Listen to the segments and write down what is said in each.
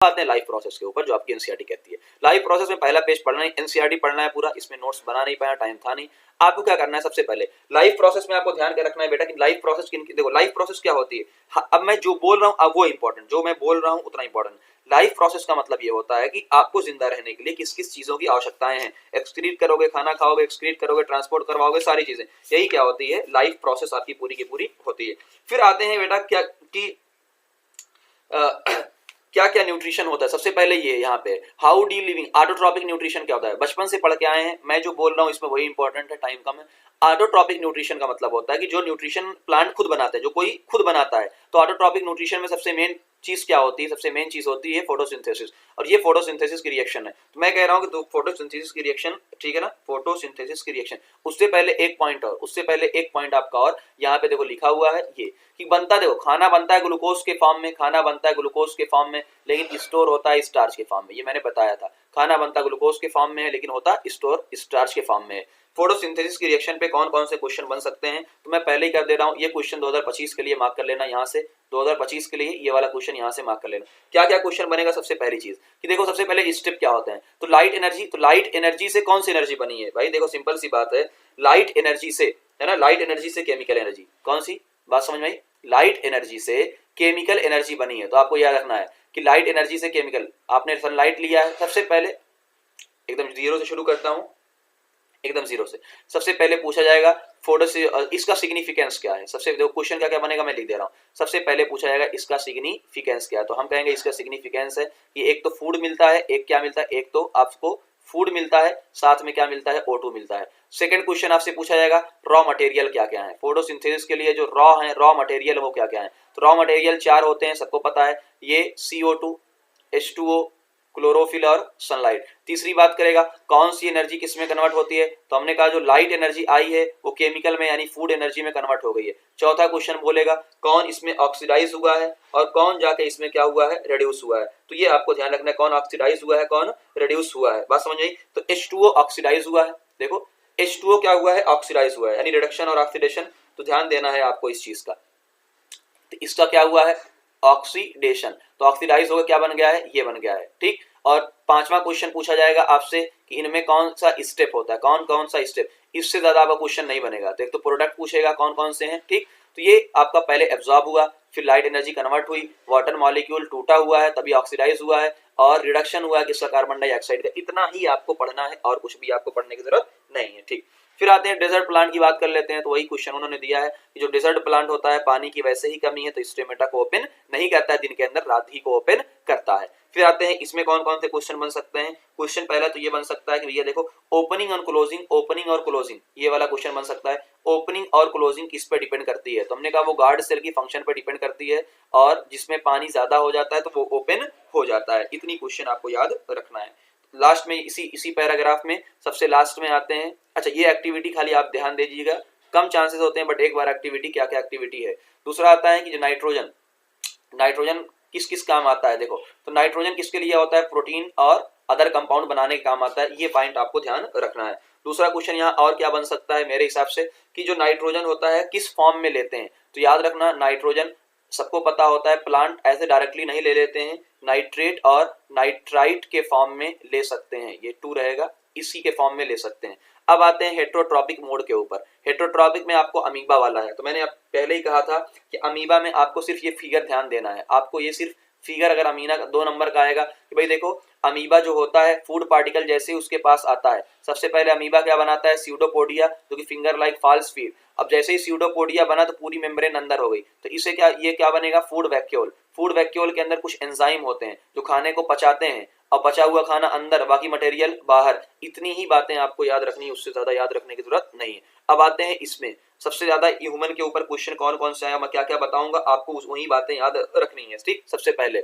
आते हैं life process के ऊपर जो आपकी एनसीईआरटी कहती है। लाइफ प्रोसेस में पहला पेज पढ़ना है, एनसीईआरटी पढ़ना है पूरा, इसमें नोट्स बना नहीं पाया, टाइम था नहीं। आपको क्या करना है, सबसे पहले लाइफ प्रोसेस में आपको ध्यान क्या रखना है बेटा कि लाइफ प्रोसेस देखो लाइफ प्रोसेस क्या होती है। अब मैं जो बोल रहा हूँ अब वो इंपॉर्टेंट, जो मैं बोल रहा हूँ उतना इंपॉर्टेंट। लाइफ प्रोसेस का मतलब ये होता है कि आपको जिंदा रहने के लिए किस किस चीजों की आवश्यकताएं हैं। एक्सक्रीट करोगे, खाना खाओगे, एक्सक्रीट करोगे, ट्रांसपोर्ट करवाओगे, सारी चीजें, यही क्या होती है, लाइफ प्रोसेस आपकी पूरी की पूरी होती है। फिर आते हैं बेटा क्या कि क्या क्या न्यूट्रिशन होता है। सबसे पहले ये यहाँ पे how D living, autotrophic nutrition क्या होता है, बचपन से पढ़ के आए हैं, मैं जो बोल रहा हूँ इसमें वही इंपॉर्टेंट है, टाइम कम है। ऑटोट्रॉपिक न्यूट्रिशन का मतलब होता है कि जो न्यूट्रिशन प्लांट खुद बनाते हैं, जो कोई खुद बनाता है। तो ऑटोट्रॉपिक न्यूट्रिशन में सबसे मेन चीज क्या होती है, सबसे मेन चीज होती है फोटोसिंथेसिस, और ये फोटोसिंथेसिस की रिएक्शन है। तो मैं कह रहा हूँ कि फोटोसिंथेसिस की रिएक्शन, ठीक है ना, फोटोसिंथेसिस की रिएक्शन। उससे पहले एक पॉइंट और, उससे पहले एक पॉइंट आपका और यहाँ पे देखो लिखा हुआ है ये कि बनता, देखो खाना बनता है ग्लूकोज के फॉर्म में, खाना बनता है ग्लूकोज के फॉर्म में, लेकिन स्टोर होता है स्टार्च के फॉर्म में। ये मैंने बताया था, खाना बनता ग्लूकोज के फॉर्म में है, लेकिन होता स्टोर स्टार्च के फॉर्म में है। फोटोसिंथेसिस की रिएक्शन पे कौन कौन से क्वेश्चन बन सकते हैं, तो मैं पहले ही कर दे रहा हूँ, ये क्वेश्चन 2025 के लिए मार्क कर लेना, यहाँ से 2025 के लिए ये वाला क्वेश्चन यहाँ से मार्क कर लेना। क्या क्या क्वेश्चन बनेगा, सबसे पहली चीज कि देखो सबसे पहले स्टेप क्या होते हैं, तो लाइट एनर्जी, तो लाइट एनर्जी से कौन सी एनर्जी बनी है भाई, देखो सिंपल सी बात है, लाइट एनर्जी से, है ना, लाइट एनर्जी से केमिकल एनर्जी, कौन सी बात समझ में आई, लाइट एनर्जी से केमिकल एनर्जी बनी है। तो आपको याद रखना है कि लाइट एनर्जी से केमिकल, आपने सनलाइट लिया है, सबसे पहले एकदम जीरो से शुरू करता हूं, एकदम जीरो से। सबसे पहले पूछा जाएगा फोटो से इसका सिग्निफिकेंस क्या है, सबसे देखो क्वेश्चन क्या क्या बनेगा मैं लिख दे रहा हूँ। सबसे पहले पूछा जाएगा इसका सिग्निफिकेंस क्या है, तो हम कहेंगे इसका सिग्निफिकेंस है कि एक तो फूड मिलता है, एक क्या मिलता है, एक तो आपको फूड मिलता है, साथ में क्या मिलता है, O2 मिलता है। सेकंड क्वेश्चन आपसे पूछा जाएगा रॉ मटेरियल क्या क्या है, फोटोसिंथेसिस के लिए जो रॉ है, रॉ मटेरियल वो क्या क्या है। तो रॉ मटेरियल 4 होते हैं, सबको पता है, ये CO2, H2O, क्लोरोफिल और सनलाइट। तीसरी बात करेगा कौन सी एनर्जी किस में कन्वर्ट होती है, तो हमने कहा जो लाइट एनर्जी आई है वो केमिकल में यानी फूड एनर्जी में कन्वर्ट हो गई है। चौथा क्वेश्चन बोलेगा कौन इसमें ऑक्सीडाइज हुआ है और कौन जाके इसमें क्या हुआ है, रिड्यूस हुआ है। तो ये आपको ध्यान रखना है, कौन ऑक्सीडाइज हुआ है, कौन रिड्यूस हुआ है, बात समझ आई। तो H2O ऑक्सीडाइज हुआ है, देखो H2O क्या हुआ है, ऑक्सीडाइज हुआ है, यानी रिडक्शन और ऑक्सीडेशन। तो ध्यान देना है आपको इस चीज का। तो इसका क्या हुआ है, ऑक्सीडेशन, तो ऑक्सीडाइज होकर क्या बन गया है, ये बन गया है, ठीक। और पांचवा क्वेश्चन पूछा जाएगा आपसे कि इनमें कौन सा स्टेप होता है, कौन कौन सा स्टेप, इससे ज्यादा आपका क्वेश्चन नहीं बनेगा। तो एक तो प्रोडक्ट पूछेगा कौन कौन से हैं, ठीक। तो ये आपका पहले एब्जॉर्ब हुआ, फिर लाइट एनर्जी कन्वर्ट हुई, वाटर मॉलिक्यूल टूटा हुआ है तभी ऑक्सीडाइज हुआ है, और रिडक्शन हुआ है किसका, कार्बन डाइऑक्साइड का। इतना ही आपको पढ़ना है और कुछ भी आपको पढ़ने की जरूरत नहीं है, ठीक। फिर आते हैं डेजर्ट प्लांट की बात कर लेते हैं, तो वही क्वेश्चन उन्होंने दिया है कि जो डेजर्ट प्लांट होता है पानी की वैसे ही कमी है तो स्टोमेटा को ओपन नहीं करता है दिन के अंदर, रात ही को ओपन करता है। फिर आते हैं इसमें कौन कौन से क्वेश्चन बन सकते हैं। क्वेश्चन पहला तो ये बन सकता है कि भैया देखो ओपनिंग और क्लोजिंग, ओपनिंग और क्लोजिंग, ये वाला क्वेश्चन बन सकता है। ओपनिंग और क्लोजिंग किस पे डिपेंड करती है, तो हमने कहा वो गार्ड सेल की फंक्शन पे डिपेंड करती है, और जिसमें पानी ज्यादा हो जाता है तो वो ओपन हो जाता है। इतनी क्वेश्चन आपको याद रखना है। लास्ट में इसी पैराग्राफ में सबसे लास्ट में आते हैं, अच्छा ये एक्टिविटी खाली आप ध्यान दीजिएगा, कम चांसेस होते हैं बट एक बार एक्टिविटी, क्या क्या एक्टिविटी है। दूसरा आता है कि जो नाइट्रोजन, नाइट्रोजन किस किस काम आता है, देखो तो नाइट्रोजन किसके लिए होता है, प्रोटीन और अदर कंपाउंड बनाने के काम आता है, ये पॉइंट आपको ध्यान रखना है। दूसरा क्वेश्चन यहाँ और क्या बन सकता है मेरे हिसाब से कि जो नाइट्रोजन होता है किस फॉर्म में लेते हैं, तो याद रखना नाइट्रोजन सबको पता होता है प्लांट ऐसे डायरेक्टली नहीं ले लेते हैं, नाइट्रेट और नाइट्राइट के फॉर्म में ले सकते हैं, ये 2 रहेगा, इसी के फॉर्म में ले सकते हैं। अब आते हैं हेट्रोट्रॉपिक मोड के ऊपर। हेट्रोट्रॉपिक में आपको अमीबा वाला है, तो मैंने पहले ही कहा था कि अमीबा में आपको सिर्फ ये फिगर ध्यान देना है, आपको ये सिर्फ फिगर अगर अमीना 2 नंबर का आएगा कि भाई देखो अमीबा जो होता है फूड पार्टिकल जैसे ही उसके पास आता है, सबसे पहले अमीबा क्या बनाता है, स्यूडोपोडिया, जो कि फिंगर लाइक फॉल्स फीड। अब जैसे ही स्यूडोपोडिया बना तो पूरी मेम्ब्रेन अंदर हो गई, तो इसे क्या, ये क्या बनेगा, फूड वैक्यूल। फूड वैक्यूल के अंदर कुछ एंजाइम होते हैं जो खाने को पचाते हैं, और बचा हुआ खाना अंदर, बाकी मटेरियल बाहर। इतनी ही बातें आपको याद रखनी है, उससे ज्यादा याद रखने की जरूरत नहीं है। अब आते हैं इसमें सबसे ज्यादा ह्यूमन के ऊपर क्वेश्चन कौन कौन से आया, मैं क्या क्या बताऊंगा आपको, वही बातें याद रखनी है, ठीक। सबसे पहले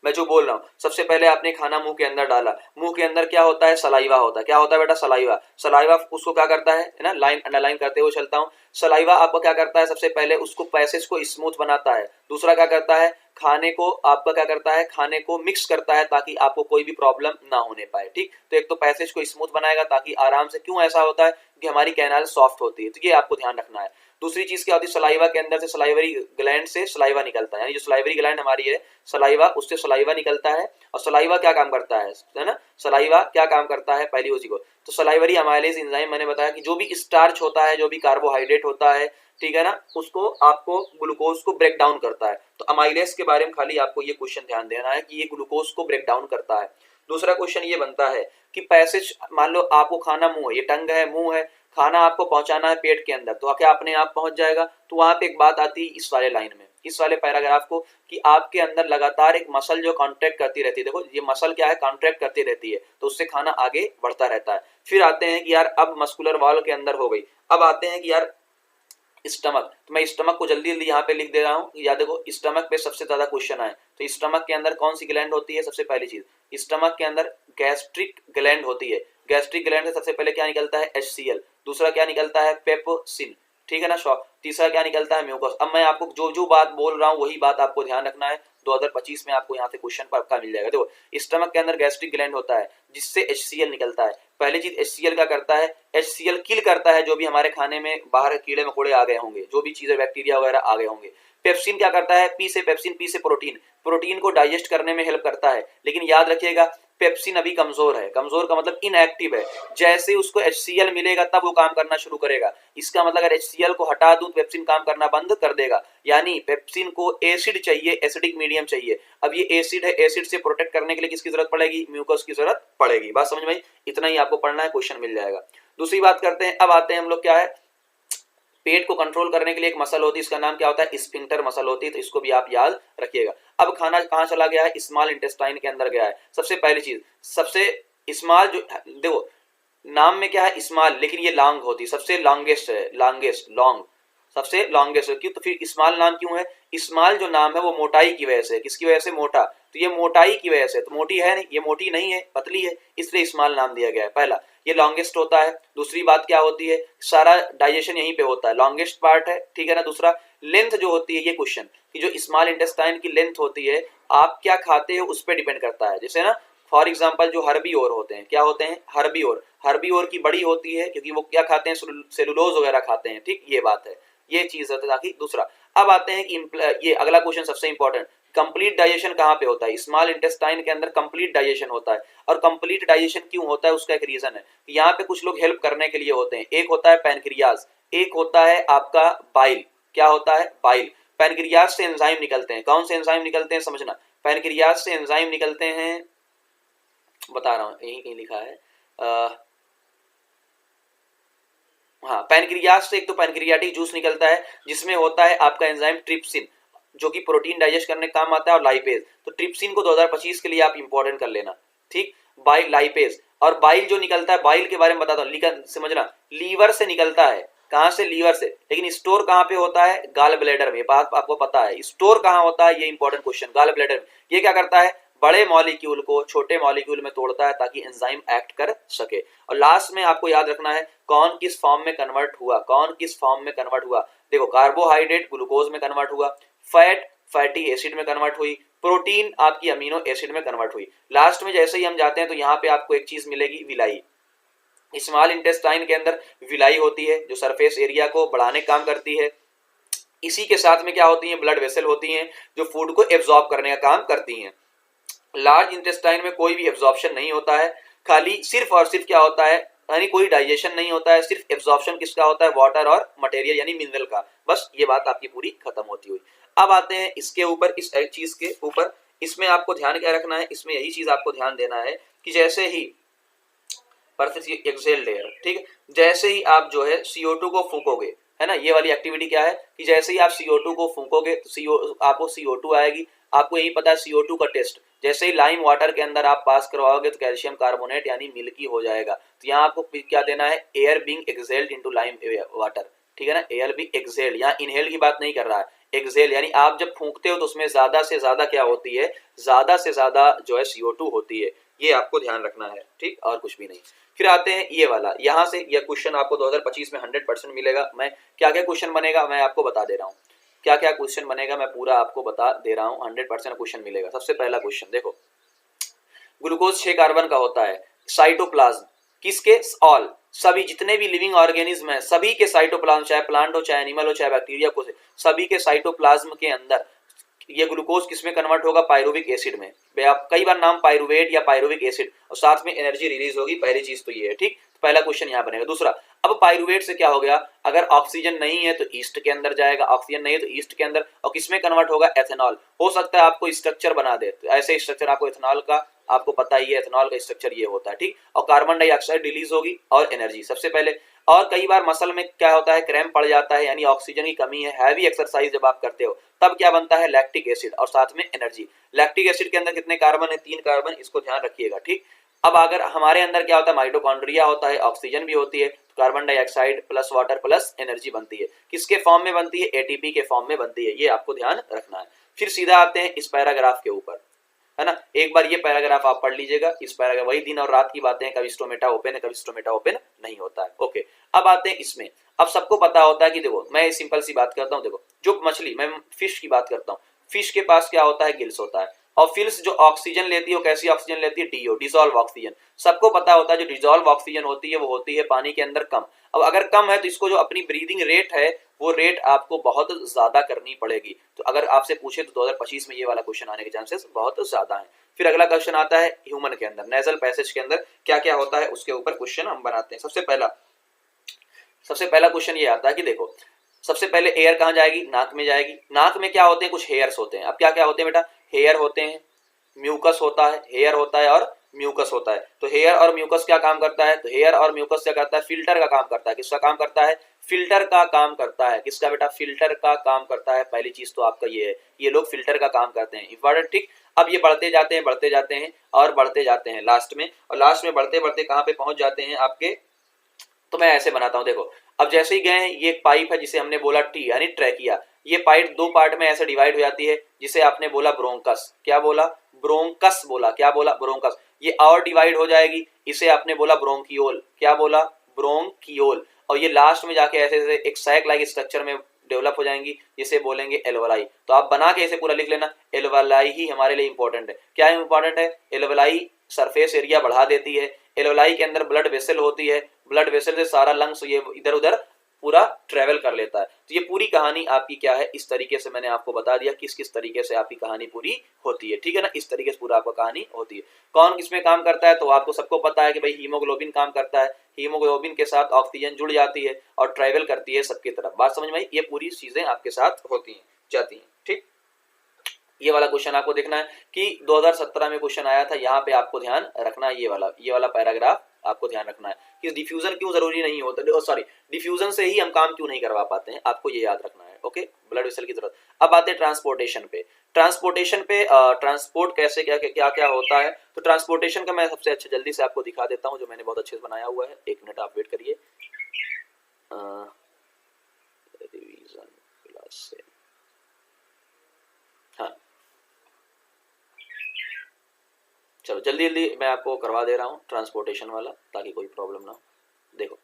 मैं जो बोल रहा हूँ, सबसे पहले आपने खाना मुंह के अंदर डाला, मुंह के अंदर क्या होता है, सलाइवा होता है, क्या होता है बेटा, सलाइवा। सलाइवा उसको क्या करता है ना, लाइन अंडरलाइन करते हुए चलता हूँ, सलाइवा आपको क्या करता है, सबसे पहले उसको पैसेज को स्मूथ बनाता है। दूसरा क्या करता है, खाने को आपका क्या करता है, खाने को मिक्स करता है ताकि आपको कोई भी प्रॉब्लम ना होने पाए। ठीक, तो एक तो पैसेज को स्मूथ बनाएगा ताकि आराम से, क्यों ऐसा होता है कि हमारी कैनाल सॉफ्ट होती है, तो ये आपको ध्यान रखना है। दूसरी चीज क्या होती है, सलाइवा के अंदर से सलाइवरी ग्लैंड से सलाइवा निकलता है, यानी जो सलाइवरी ग्लैंड हमारी है सलाइवा, उससे सलाइवा निकलता है। और सलाइवा क्या काम करता है ना, सलाइवा क्या काम करता है पहली उसी को, तो सलाइवरी अमाइलेज एंजाइम, मैंने बताया कि जो भी स्टार्च होता है, जो भी कार्बोहाइड्रेट होता है, ठीक है ना, उसको आपको ग्लूकोज को ब्रेक डाउन करता है। तो अमाइलेज के बारे में खाली आपको ये क्वेश्चन ध्यान देना है कि ये ग्लूकोज को ब्रेक डाउन करता है। दूसरा क्वेश्चन ये बनता है कि पैसेज, मान लो आपको खाना मुंह है, ये टंग है, मुंह है, खाना आपको पहुंचाना है पेट के अंदर, तो क्या अपने आप पहुंच जाएगा? तो वहां पे एक बात आती है इस वाले लाइन में, इस वाले पैराग्राफ को, कि आपके अंदर लगातार एक मसल जो कॉन्ट्रैक्ट करती रहती है, देखो ये मसल क्या है, कॉन्ट्रैक्ट करती रहती है, तो उससे खाना आगे बढ़ता रहता है। फिर आते हैं कि यार अब मस्कुलर वॉल के अंदर हो गई, अब आते हैं कि यार स्टमक, तो मैं स्टमक को जल्दी जल्दी यहाँ पे लिख दे रहा हूँ, या देखो स्टमक पे सबसे ज्यादा क्वेश्चन आए, तो स्टमक के अंदर कौन सी ग्लैंड होती है? सबसे पहली चीज स्टमक के अंदर गैस्ट्रिक ग्लैंड होती है। गैस्ट्रिक ग्लैंड से सबसे पहले क्या निकलता है? HCl। दूसरा क्या निकलता है? पेप्सिन, ठीक है ना, शॉ। तीसरा क्या निकलता है? म्यूकस। अब मैं आपको जो जो बात बोल रहा हूँ वही बात आपको ध्यान रखना है, 2025 में आपको यहाँ से क्वेश्चन पक्का मिल जाएगा। देखो स्टमक के अंदर गैस्ट्रिक ग्लैंड होता है जिससे HCl निकलता है। पहली चीज HCl क्या करता है? HCl किल करता है जो भी हमारे खाने में बाहर कीड़े मकोड़े आ गए होंगे, जो भी चीजें बैक्टीरिया वगैरह आ गए होंगे। पेप्सिन क्या करता है? पी से पेप्सिन, पी से प्रोटीन, प्रोटीन को डाइजेस्ट करने में हेल्प करता है। लेकिन याद रखिएगा पेप्सिन अभी कमजोर है, कमजोर का मतलब इनएक्टिव है। जैसे उसको HCl मिलेगा तब वो काम करना शुरू करेगा। इसका मतलब अगर HCl को हटा दूं तो पेप्सिन काम करना बंद कर देगा। यानी पेप्सिन को एसिड चाहिए, एसिडिक मीडियम चाहिए। अब ये एसिड है, एसिड से प्रोटेक्ट करने के लिए किसकी जरूरत पड़ेगी? म्यूकस की जरूरत पड़ेगी। बात समझ में आई? इतना ही आपको पढ़ना है, क्वेश्चन मिल जाएगा। दूसरी बात करते हैं, अब आते हैं हम लोग क्या है, पेट को कंट्रोल करने के लिए एक मसल होती है, इसका नाम क्या होता है? स्फिंक्टर मसल होती है, तो इसको भी आप याद रखिएगा। अब खाना कहां चला गया है? स्मॉल इंटेस्टाइन के अंदर गया है। सबसे पहली चीज, सबसे स्मॉल जो, देखो नाम में क्या है स्मॉल, लेकिन ये लॉन्ग होती है, सबसे लॉन्गेस्ट है, लॉन्गेस्ट, लॉन्ग, सबसे लॉन्गेस्ट है। क्यों? तो फिर स्मॉल नाम क्यों है? स्मॉल जो नाम है वो मोटाई की वजह से, किसकी वजह से? मोटा, तो ये मोटाई की वजह से, तो मोटी है नहीं, ये मोटी नहीं है, पतली है, इसलिए स्मॉल नाम दिया गया है। पहला, ये लॉन्गेस्ट होता है। दूसरी बात क्या होती है? सारा डाइजेशन यहीं पे होता है, लॉन्गेस्ट पार्ट है, ठीक है ना। दूसरा, लेंथ जो होती है, ये क्वेश्चन कि जो स्मॉल इंटेस्टाइन की लेंथ होती है, आप क्या खाते हो उस पर डिपेंड करता है। जैसे ना फॉर एग्जाम्पल जो हर्बीओर होते हैं, क्या होते हैं? हर्बीओर, हर्बीओर की बड़ी होती है क्योंकि वो क्या खाते हैं? सेलुलोज वगैरह खाते हैं, ठीक, ये बात है, ये चीज है। ताकि दूसरा, अब आते हैं कि ये अगला क्वेश्चन सबसे इंपॉर्टेंट, कंप्लीट डाइजेशन कहाँ पे होता है? स्मॉल इंटेस्टाइन के अंदर कंप्लीट डाइजेशन होता है। और कंप्लीट डाइजेशन क्यों होता है उसका एक रीजन है, यहाँ पे कुछ लोग हेल्प करने के लिए होते हैं। एक होता है पैनक्रियाज, एक होता है आपका बाइल। क्या होता है? बाइल। पैनक्रियाज से एंजाइम निकलते हैं। कौन से एंजाइम निकलते हैं समझना, पैनक्रियाज से एंजाइम निकलते हैं, बता रहा हूँ, यहीं कहीं लिखा है, हाँ, पैनक्रियाज से एक तो पैनक्रियाटिक जूस निकलता है जिसमें होता है आपका एंजाइम ट्रिप्सिन, जो कि प्रोटीन डाइजेस्ट करने का काम आता है, और लाइपेज। तो ट्रिप्सिन को 2025 के लिए आप इंपॉर्टेंट कर लेना, ठीक। बाइल, लाइपेज, और बाइल जो निकलता है, बाइल के बारे में बताता हूँ, समझना, लीवर से निकलता है। कहां से? लीवर से। लेकिन स्टोर कहां पे होता है? गाल ब्लैडर में। बात आपको पता है, स्टोर कहां होता है, ये इंपॉर्टेंट क्वेश्चन, गाल ब्लैडर में। ये क्या करता है? बड़े मॉलिक्यूल को छोटे मॉलिक्यूल में तोड़ता है ताकि एंजाइम एक्ट कर सके। और लास्ट में आपको याद रखना है कौन किस फॉर्म में कन्वर्ट हुआ, कौन किस फॉर्म में कन्वर्ट हुआ। देखो कार्बोहाइड्रेट ग्लूकोज में कन्वर्ट हुआ, फैट फैटी एसिड में कन्वर्ट हुई, प्रोटीन आपकी अमीनो एसिड में कन्वर्ट हुई। लास्ट में जैसे ही हम जाते हैं तो यहाँ पे आपको एक चीज मिलेगी, विलाई। स्मॉल इंटेस्टाइन के अंदर विलाई होती है जो सरफेस एरिया को बढ़ाने का काम करती है। इसी के साथ में क्या होती है? ब्लड वेसल होती हैं जो फूड को एब्जॉर्ब करने का काम करती हैं। लार्ज इंटेस्टाइन में कोई भी एब्जॉर्प्शन नहीं होता है, खाली सिर्फ और सिर्फ क्या होता है, यानी कोई डाइजेशन नहीं होता है, सिर्फ एब्जॉर्प्शन किसका होता है? वाटर और मटेरियल यानी मिनरल का। बस ये बात आपकी पूरी खत्म होती हुई। अब आते हैं इसके ऊपर, इस चीज के ऊपर, इसमें आपको ध्यान क्या रखना है, इसमें यही चीज आपको ध्यान देना है कि जैसे ही परफेक्ट एक्सेल लेयर, ठीक है, जैसे ही आप जो है CO2 को फूकोगे, है ना, ये वाली एक्टिविटी क्या है कि जैसे ही आप CO2 को फूकोगे तो आपको CO2 आएगी। आपको यही पता है CO2 का टेस्ट, जैसे ही लाइम वाटर के अंदर आप पास करवाओगे तो कैल्शियम कार्बोनेट यानी मिल्की हो जाएगा। तो यहाँ आपको क्या देना है? Air being exhaled into lime water, ठीक है ना, एयर बीइंग एक्सहेल्ड, यहाँ इनहेल की बात नहीं कर रहा है, एक्सहेल यानी आप जब फूंकते हो तो उसमें ज्यादा से ज्यादा क्या होती है? ज्यादा से ज्यादा जो है CO2 होती है। ये आपको ध्यान रखना है, ठीक, और कुछ भी नहीं। फिर आते हैं ये वाला, यहाँ से यह क्वेश्चन आपको 2025 में 100% मिलेगा। मैं क्या क्या क्वेश्चन बनेगा मैं आपको बता दे रहा हूँ। क्या क्या क्वेश्चन बनेगा मैं पूरा आपको बता दे रहा हूँ, 100% क्वेश्चन मिलेगा। सबसे पहला क्वेश्चन देखो, ग्लूकोज 6 कार्बन का होता है, साइटोप्लाज्म किसके, ऑल, सभी जितने भी लिविंग ऑर्गेनिज्म है सभी के साइटोप्लाज्म, चाहे प्लांट हो चाहे एनिमल हो चाहे बैक्टीरिया को, सभी के साइटोप्लाज्म के अंदर ये ग्लूकोज किसमें कन्वर्ट होगा, पायरुविक एसिड में। आप कई बार नाम पायरुवेट या पायरुविक एसिड, और साथ में एनर्जी रिलीज होगी, पहली चीज तो ये है, ठीक। तो पहला क्वेश्चन यहाँ बनेगा। दूसरा, अब पायरुवेट से क्या हो गया, अगर ऑक्सीजन नहीं है तो ईस्ट के अंदर जाएगा, ऑक्सीजन नहीं है तो ईस्ट के अंदर, और किसमें कन्वर्ट होगा, एथेनॉल। हो सकता है आपको स्ट्रक्चर बना दे, तो ऐसे स्ट्रक्चर आपको एथेनॉल का आपको पता ही है, एथेनॉल का स्ट्रक्चर ये होता है, ठीक। और कार्बन डाइऑक्साइड रिलीज होगी और एनर्जी सबसे पहले। और कई बार मसल में क्या होता है, क्रैम्प पड़ जाता है, यानी ऑक्सीजन की कमी है, हैवी एक्सरसाइज जब आप करते हो तब क्या बनता है, लैक्टिक एसिड और साथ में एनर्जी। लैक्टिक एसिड के अंदर कितने कार्बन है, 3 कार्बन, इसको ध्यान रखिएगा, ठीक। अब अगर हमारे अंदर क्या होता है, माइटोकॉन्ड्रिया होता है, ऑक्सीजन भी होती है, तो carbon dioxide plus water plus energy बनती है। किसके फॉर्म में बनती है, एटीपी के फॉर्म में बनती है, ये आपको ध्यान रखना है। फिर सीधा आते हैं इस पैराग्राफ के ऊपर, है ना। एक बार ये पैराग्राफ आप पढ़ लीजिएगा। इस पैराग्राफ वही दिन और रात की बातें हैं, कभी स्टोमेटा ओपन है कभी स्टोमेटा ओपन नहीं होता है। ओके, अब आते हैं इसमें। अब सबको पता होता है कि देखो मैं सिंपल सी बात करता हूँ, देखो जो मछली, मैं फिश की बात करता हूँ, फिश के पास क्या होता है, गिल्स होता है, और फिल्स जो ऑक्सीजन लेती है वो कैसी ऑक्सीजन लेती है, डीओ, डिजोल्व ऑक्सीजन। सबको पता होता है जो डिजोल्व ऑक्सीजन होती है वो होती है पानी के अंदर कम। अब अगर कम है तो इसको जो अपनी ब्रीदिंग रेट है वो रेट आपको बहुत ज्यादा करनी पड़ेगी। तो अगर आपसे पूछे तो 2025 में ये वाला क्वेश्चन आने के चांसेस बहुत ज्यादा है। फिर अगला क्वेश्चन आता है ह्यूमन के अंदर, नेजल पैसेज के अंदर क्या क्या होता है उसके ऊपर क्वेश्चन हम बनाते हैं। सबसे पहला क्वेश्चन ये आता है कि देखो, सबसे पहले एयर कहाँ जाएगी, नाक में जाएगी। नाक में क्या होते हैं, कुछ हेयर्स होते हैं। अब क्या क्या होते हैं बेटा, हेयर होते हैं, म्यूकस होता है, हेयर होता है और म्यूकस होता है। तो हेयर और म्यूकस क्या काम करता है, तो हेयर और म्यूकस क्या करता है, फिल्टर का काम करता है। किसका काम करता है, फिल्टर का काम करता है। किसका बेटा, फिल्टर का काम करता है। पहली चीज तो आपका ये है, ये लोग फिल्टर का काम करते हैं, इंपॉर्टेंट, ठीक। अब ये बढ़ते जाते हैं बढ़ते जाते हैं और बढ़ते जाते हैं लास्ट में, और लास्ट में बढ़ते बढ़ते कहाँ पे पहुंच जाते हैं आपके, तो मैं ऐसे बनाता हूं देखो। अब जैसे ही गए हैं, ये एक पाइप है जिसे हमने बोला टी यानी ट्रैकिया। ये पाइप 2 पार्ट में ऐसे डिवाइड हो जाती है, जिसे आपने बोला ब्रोंकस। क्या बोला, ब्रोंकस बोला, क्या बोला, ब्रोंकस। ये और डिवाइड हो जाएगी, इसे आपने बोला ब्रोंकियोल। क्या बोला, ब्रोंकियोल। और ये लास्ट में जाके ऐसे ऐसे एक सैक लाइक स्ट्रक्चर में डेवलप हो जाएंगी, जिसे बोलेंगे एल्वलाई। तो आप बना के इसे पूरा लिख लेना, एल्वलाई ही हमारे लिए इंपॉर्टेंट है। क्या इंपॉर्टेंट है, एल्वलाई सरफेस एरिया बढ़ा देती है। एल्वलाई के अंदर ब्लड वेसल होती है, ब्लड वेसल से सारा लंग्स ये इधर उधर पूरा ट्रेवल कर लेता है। तो ये पूरी कहानी आपकी क्या है, इस तरीके से मैंने आपको बता दिया किस किस तरीके से आपकी कहानी पूरी होती है, ठीक है ना। इस तरीके से पूरा आपका कहानी होती है। कौन किसमें काम करता है, तो आपको सबको पता है कि भाई हीमोग्लोबिन काम करता है। हीमोग्लोबिन के साथ ऑक्सीजन जुड़ जाती है और ट्रेवल करती है सबकी तरफ। बात समझ में आई, ये पूरी चीजें आपके साथ होती हैं जाती हैं, ठीक। ये वाला क्वेश्चन आपको देखना है कि 2017 में क्वेश्चन आया था, यहाँ पे आपको ध्यान रखना है, ये वाला पैराग्राफ आपको ध्यान रखना है कि डिफ्यूजन क्यों जरूरी नहीं होता, सॉरी डिफ्यूजन से ही हम काम क्यों नहीं करवा पाते हैं, आपको ये याद रखना है। ओके, ब्लड वेसल की जरूरत। अब आते हैं ट्रांसपोर्टेशन पे। ट्रांसपोर्ट कैसे क्या क्या क्या होता है, तो ट्रांसपोर्टेशन का मैं सबसे अच्छा जल्दी से आपको दिखा देता हूँ, जो मैंने बहुत अच्छे से बनाया हुआ है। 1 मिनट आप वेट करिए। रिवीजन क्लास से, हाँ चलो जल्दी जल्दी मैं आपको करवा दे रहा हूँ ट्रांसपोर्टेशन वाला, ताकि कोई प्रॉब्लम ना हो। देखो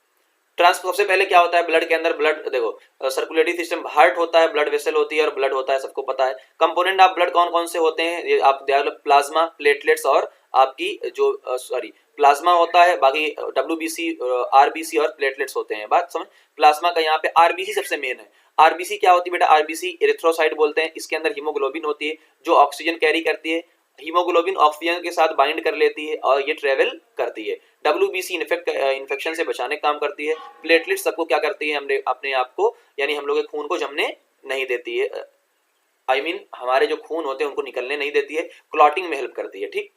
सबसे पहले क्या होता है ब्लड के अंदर, ब्लड देखो सर्कुलेटरी सिस्टम, हार्ट होता है, ब्लड वेसल होती है और ब्लड होता है, सबको पता है। कंपोनेंट ऑफ ब्लड कौन कौन से होते हैं, ये आप प्लाज्मा, प्लेटलेट्स और आपकी जो प्लाज्मा होता है, बाकी WBC, RBC और प्लेटलेट्स होते हैं। बात समझ, प्लाज्मा का यहाँ पे RBC सबसे मेन है। RBC क्या होती है बेटा, RBC एरिथ्रोसाइट बोलते हैं। इसके अंदर हीमोग्लोबिन होती है जो ऑक्सीजन कैरी करती है। हीमोग्लोबिन ऑक्सीजन के साथ बाइंड कर लेती है और ये ट्रेवल करती है। WBC इन्फेक्शन से बचाने का काम करती है। प्लेटलेट सबको क्या करती है, हमने अपने आप को यानी हम लोग के खून को जमने नहीं देती है, हमारे जो खून होते हैं उनको निकलने नहीं देती है, क्लॉटिंग में हेल्प करती है, ठीक।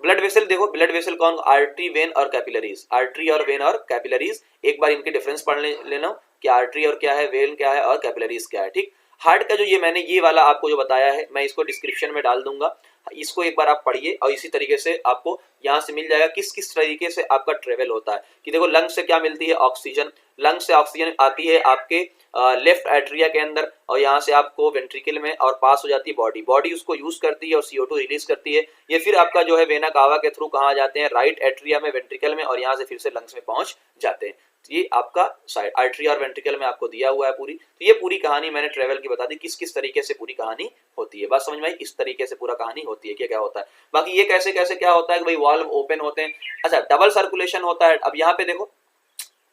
ब्लड वेसल देखो, ब्लड वेसल कौन, आर्टरी, वेन और कैपिलरीज। आर्टरी और वेन और कैपिलरीज, एक बार इनके डिफरेंस पढ़ लेना कि आर्टरी और क्या है, वेन क्या है और कैपिलरीज क्या है, ठीक। हार्ट का जो ये मैंने ये वाला आपको जो बताया है, मैं इसको डिस्क्रिप्शन में डाल दूंगा, इसको एक बार आप पढ़िए और इसी तरीके से आपको यहाँ से मिल जाएगा किस किस तरीके से आपका ट्रेवल होता है। कि देखो लंग से क्या मिलती है, ऑक्सीजन, लंग्स से ऑक्सीजन आती है आपके लेफ्ट एट्रिया के अंदर और यहाँ से आपको वेंट्रिकल में और पास हो जाती है बॉडी उसको यूज करती है और CO2 रिलीज करती है। ये फिर आपका जो है वेना कावा के थ्रू कहाँ जाते हैं, राइट एट्रिया में, वेंट्रिकल में, और यहाँ से फिर से लंग्स में पहुंच जाते हैं। ये आपका साइड आर्टरी और वेंट्रिकल में आपको दिया हुआ है पूरी। तो ये पूरी कहानी मैंने ट्रेवल की बता दी किस किस तरीके से पूरी कहानी होती है। बात समझ में आई? इस तरीके से पूरा कहानी होती है, क्या क्या होता है। बाकी ये कैसे कैसे क्या होता है कि भाई वाल्व ओपन होते हैं। अच्छा, डबल सर्कुलेशन होता है। अब यहाँ पे देखो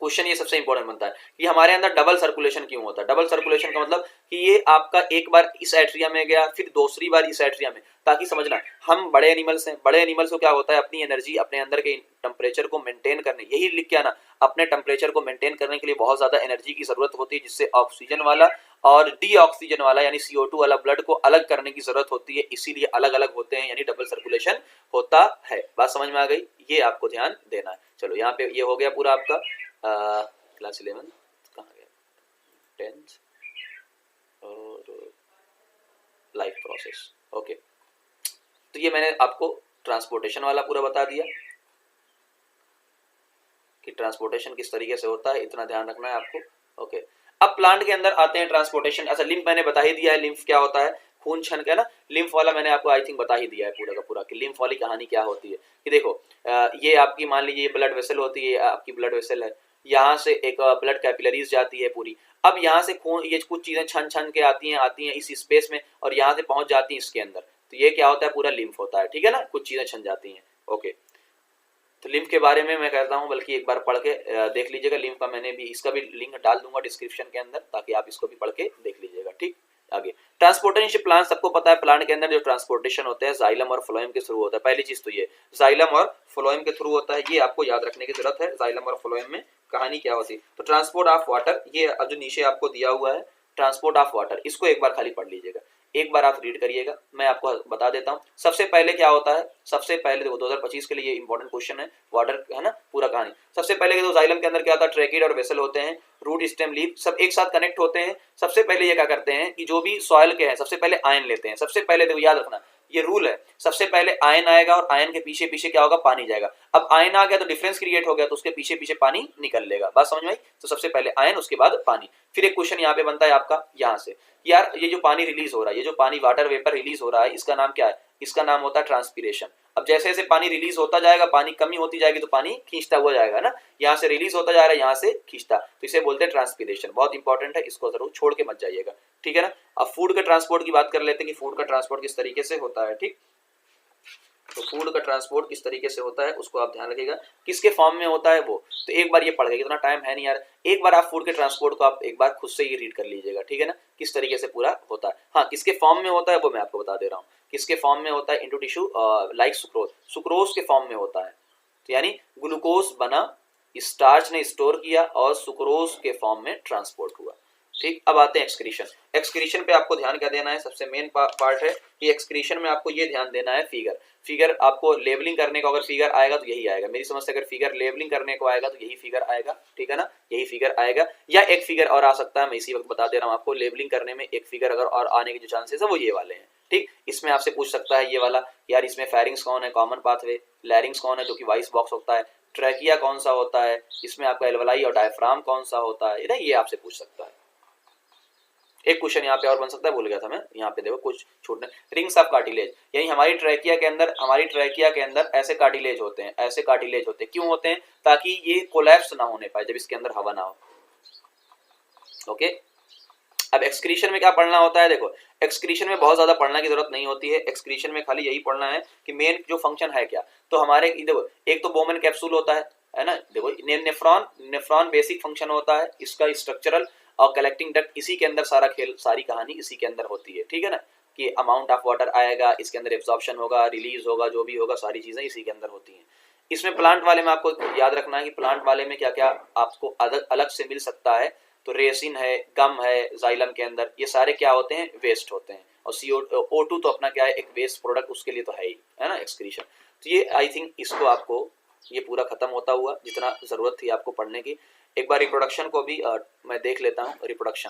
क्वेश्चन ये सबसे इंपॉर्टेंट बनता है कि हमारे अंदर डबल सर्कुलेशन क्यों होता है। डबल सर्कुलेशन का मतलब कि ये आपका एक बार इस एट्रिया में गया फिर दूसरी बार इस एट्रिया में, ताकि समझना हम बड़े एनिमल्स हैं, बड़े एनिमल्स को क्या होता है अपनी एनर्जी अपने अंदर के टेम्परेचर को मेंटेन करने, यही लिख के आना, अपने टेम्परेचर को मेंटेन करने के लिए बहुत ज्यादा एनर्जी की जरूरत होती है, जिससे ऑक्सीजन वाला और डी ऑक्सीजन वाला यानी CO2 वाला ब्लड को अलग करने की जरूरत होती है, इसीलिए अलग अलग होते हैं, यानी डबल सर्कुलेशन होता है। बात समझ में आ गई? ये आपको ध्यान देना है। चलो यहाँ पे ये हो गया पूरा आपका क्लास 11 कहाँ गया, 10th और लाइफ प्रोसेस। ओके, तो ये मैंने आपको ट्रांसपोर्टेशन वाला पूरा बता दिया कि ट्रांसपोर्टेशन किस तरीके से होता है, इतना ध्यान रखना है आपको। ओके, अब प्लांट के अंदर आते हैं ट्रांसपोर्टेशन। अच्छा, लिम्फ मैंने बता ही दिया है, लिम्फ क्या होता है, खून छन का ना, लिम्फ वाला मैंने आपको आई थिंक बता ही दिया है पूरा का पूरा कि लिम्फ वाली कहानी क्या होती है। कि देखो ये आपकी मान लीजिए ब्लड वेसल होती है, आपकी ब्लड वेसल है, यहाँ से एक ब्लड कैपिलरीज जाती है पूरी। अब यहाँ से खून, ये कुछ चीजें छन छन के आती हैं इस स्पेस में और यहाँ से पहुंच जाती हैं इसके अंदर, तो ये क्या होता है, पूरा लिम्फ होता है। ठीक है ना, कुछ चीजें छन जाती हैं। ओके, तो लिम्फ के बारे में मैं कहता हूँ बल्कि एक बार पढ़ के देख लीजिएगा। लिम्फ का मैंने भी, इसका भी लिंक डाल दूंगा डिस्क्रिप्शन के अंदर, ताकि आप इसको भी पढ़ के देख लीजिएगा। ठीक, आगे ट्रांसपोर्टेशन प्लांट, सबको पता है प्लांट के अंदर जो ट्रांसपोर्टेशन होते हैं जाइलम और फ्लोएम के थ्रू होता है। पहली चीज तो ये जाइलम और फ्लोएम के थ्रू होता है, ये आपको याद रखने की जरूरत है। जाइलम और फ्लोएम में कहानी क्या होती है, तो ट्रांसपोर्ट ऑफ वाटर, ये जो नीचे आपको दिया हुआ है ट्रांसपोर्ट ऑफ वाटर, इसको एक बार खाली पढ़ लीजिएगा, एक बार आप रीड करिएगा, मैं आपको बता देता हूं। सबसे पहले क्या होता है, सबसे पहले देखो 2025 के लिए ये इंपॉर्टेंट क्वेश्चन है, वाटर है ना पूरा कहानी। सबसे पहले तो जाइलम के अंदर क्या होता है, ट्रैकिड और वेसल होते हैं, रूट स्टेम लीफ सब एक साथ कनेक्ट होते हैं। सबसे पहले ये क्या करते हैं कि जो भी सॉइल के हैं सबसे पहले आयन लेते हैं। सबसे पहले देखो याद रखना, ये रूल है, सबसे पहले आयन आएगा और आयन के पीछे पीछे क्या होगा, पानी जाएगा। अब आयन आ गया तो डिफरेंस क्रिएट हो गया, तो उसके पीछे पीछे पानी निकल लेगा। बात समझ में आई? तो सबसे पहले आयन, उसके बाद पानी। फिर एक क्वेश्चन यहाँ पे बनता है आपका यहाँ से, यार ये जो पानी रिलीज हो रहा है, ये जो पानी वाटर वेपर रिलीज हो रहा है, इसका नाम क्या है, इसका नाम होता है ट्रांसपीरेशन। अब जैसे जैसे पानी रिलीज होता जाएगा, पानी कमी होती जाएगी तो पानी खींचता हुआ जाएगा ना, यहाँ से रिलीज होता जा रहा है, यहाँ से खींचता, तो इसे बोलते हैं ट्रांसपीरेशन। बहुत इंपॉर्टेंट है, इसको जरूर छोड़ के मत जाइएगा। ठीक है ना। अब फूड का ट्रांसपोर्ट की बात कर लेते हैं कि फूड का ट्रांसपोर्ट किस तरीके से होता है। ठीक, तो फूड का ट्रांसपोर्ट किस तरीके से होता है उसको आप ध्यान रखिएगा, किसके फॉर्म में होता है वो, तो एक बार ये पढ़ गए, इतना टाइम है नहीं यार, एक बार आप फूड के ट्रांसपोर्ट को आप एक बार खुद से ही रीड कर लीजिएगा। ठीक है ना, किस तरीके से पूरा होता है। हाँ, किसके फॉर्म में होता है वो मैं आपको बता दे रहा हूँ, किसके फॉर्म में होता है, into tissue like sucrose, sucrose के फॉर्म में होता है, तो यानी ग्लूकोज बना, स्टार्च ने स्टोर किया और सुक्रोज के फॉर्म में ट्रांसपोर्ट हुआ। ठीक, अब आते हैं एक्सक्रीशन। एक्सक्रीशन पे आपको ध्यान क्या देना है, सबसे मेन पार्ट है कि एक्सक्रीशन में आपको ये ध्यान देना है, फिगर आपको लेबलिंग करने को, अगर फिगर आएगा तो यही आएगा, मेरी समझ से अगर फिगर लेबलिंग करने को आएगा तो यही फिगर आएगा। ठीक है ना, यही फिगर आएगा, या एक फिगर और आ सकता है, मैं इसी वक्त बता दे रहा हूँ आपको, लेबलिंग करने में एक फिगर अगर और आने के जो चांसेस है वो ये वाले हैं। ठीक, इसमें आपसे पूछ सकता है ये वाला, यार इसमें फेरिंग्स कौन है, कॉमन पाथवे, लैरिंग्स कौन है जो कि वॉइस बॉक्स होता है, ट्रैकिया कौन सा होता है, इसमें आपका एल्वलाई और डायफ्राम कौन सा होता है, ये आपसे पूछ सकता है। एक क्वेश्चन यहाँ पे और बन सकता है, भूल गया था मैं, यहाँ पे देखो कुछ छूटने, रिंग्स ऑफ कार्टिलेज, यानी हमारी ट्रैकिया के अंदर ऐसे कार्टिलेज होते हैं, ऐसे कार्टिलेज होते हैं, क्यों होते हैं, ताकि ये कोलैप्स ना होने पाए जब इसके अंदर हवा ना हो। ओके, अब एक्सक्रीशन में क्या पढ़ना होता है, देखो एक्सक्रीशन में बहुत ज्यादा पढ़ना की जरूरत नहीं होती है, एक्सक्रीशन में खाली यही पढ़ना है कि मेन जो फंक्शन है क्या, तो हमारे देखो एक तो बोमन कैप्सूल होता है ना, देखो नेफ्रॉन बेसिक फंक्शन होता है इसका, स्ट्रक्चरल और कलेक्टिंग डक्ट, इसी के अंदर सारा खेल, सारी कहानी इसी के अंदर होती है। ठीक है ना, कि अमाउंट ऑफ वाटर आएगा, इसके अंदर एब्जॉर्प्शन होगा, रिलीज होगा, जो भी होगा सारी चीजें इसी के अंदर होती हैं। इसमें प्लांट वाले में आपको याद रखना है कि प्लांट वाले में क्या क्या आपको अलग से मिल सकता है, तो रेसिन है, गम है, जाइलम के अंदर, ये सारे क्या होते हैं, वेस्ट होते हैं, और CO2 तो अपना क्या है, एक वेस्ट प्रोडक्ट, उसके लिए तो है ही, है ना, एक्सक्रीशन। तो ये आई थिंक इसको आपको ये पूरा खत्म होता हुआ जितना जरूरत थी आपको पढ़ने की। एक बार रिप्रोडक्शन को भी मैं देख लेता हूँ, रिप्रोडक्शन